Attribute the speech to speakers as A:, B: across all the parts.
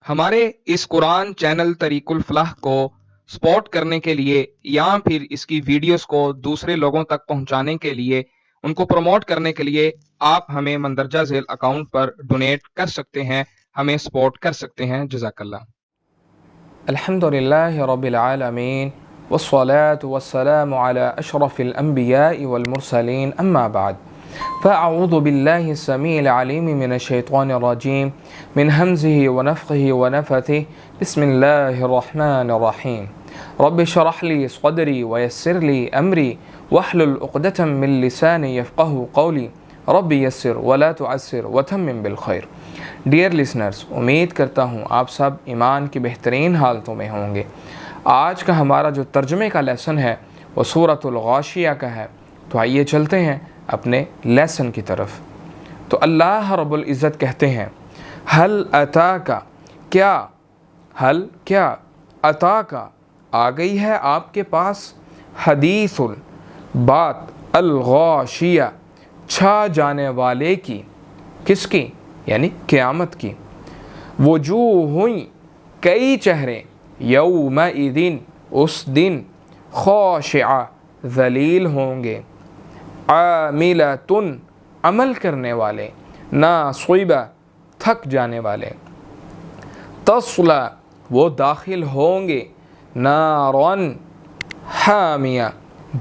A: ہمارے اس قرآن چینل طریق الفلاح کو سپورٹ کرنے کے لیے یا پھر اس کی ویڈیوز کو دوسرے لوگوں تک پہنچانے کے لیے، ان کو پروموٹ کرنے کے لیے آپ ہمیں مندرجہ ذیل اکاؤنٹ پر ڈونیٹ کر سکتے ہیں، ہمیں سپورٹ کر سکتے ہیں۔ جزاک اللہ۔
B: الحمد لله رب العالمين والصلاة والسلام على أشرف الأنبياء والمرسلين أما بعد فأعوذ بالله السميع العليم من الشيطان الرجيم من همزه ونفخه ونفثه بسم الله الرحمن الرحيم رب اشرح لي صدري ويسر لي أمري واحلل عقدة من لساني يفقه قولي رب يسر ولا تعسر وتمم بالخير۔ ڈیئر لسنرز، امید کرتا ہوں آپ سب ایمان کی بہترین حالتوں میں ہوں گے۔ آج کا ہمارا جو ترجمے کا لیسن ہے وہ سورۃ الغاشیہ کا ہے، تو آئیے چلتے ہیں اپنے لیسن کی طرف۔ تو اللہ رب العزت کہتے ہیں حل اتاک، کیا اتاک آ گئی ہے آپ کے پاس، حدیث بات، الغاشیہ چھا جانے والے کی، کس کی؟ یعنی قیامت کی۔ وجوہ کئی چہرے، یومئذ اس دن، خاشعہ ذلیل ہوں گے، عاملۃ عمل کرنے والے، ناصبہ تھک جانے والے، تصلی وہ داخل ہوں گے، نارن حامیہ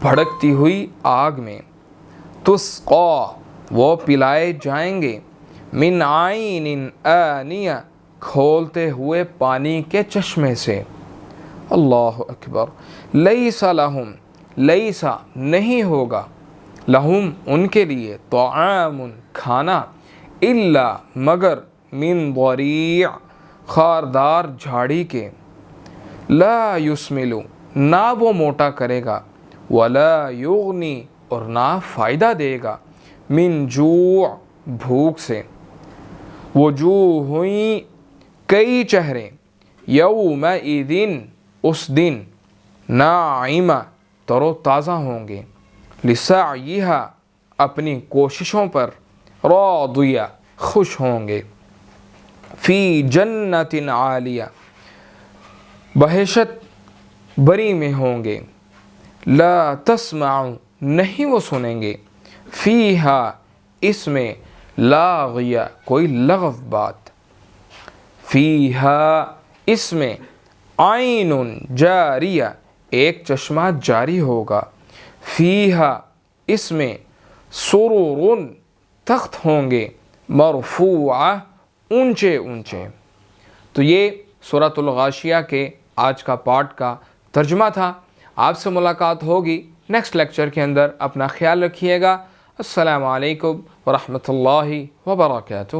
B: بھڑکتی ہوئی آگ میں، تسقی وہ پلائے جائیں گے، من عین آنیہ کھولتے ہوئے پانی کے چشمے سے۔ اللہ اکبر۔ لیس لہم، لیسا نہیں ہوگا، لہم ان کے لیے، طعام کھانا، الا مگر، من ضریع خاردار جھاڑی کے، لا یسمل نہ وہ موٹا کرے گا، ولا یغنی اور نہ فائدہ دے گا، من جوع بھوک سے۔ وجوہ کئی چہرے، یومئذ اس دن، ناعمہ تر و تازہ ہوں گے، لسعیہا اپنی کوششوں پر، راضیہ خوش ہوں گے، فی جنت عالیہ بہشت بری میں ہوں گے، لا تسمع نہیں وہ سنیں گے، فیہا اس میں، لاغیہ کوئی لغو بات، فیہا اس میں، عین جاریہ ایک چشمہ جاری ہوگا، فیہا اس میں، سرور تخت ہوں گے، مرفوعہ اونچے اونچے۔ تو یہ سورۃ الغاشیہ کے آج کا پارٹ کا ترجمہ تھا۔ آپ سے ملاقات ہوگی نیکسٹ لیکچر کے اندر۔ اپنا خیال رکھیے گا۔ السلام علیکم ورحمۃ اللہ وبرکاتہ۔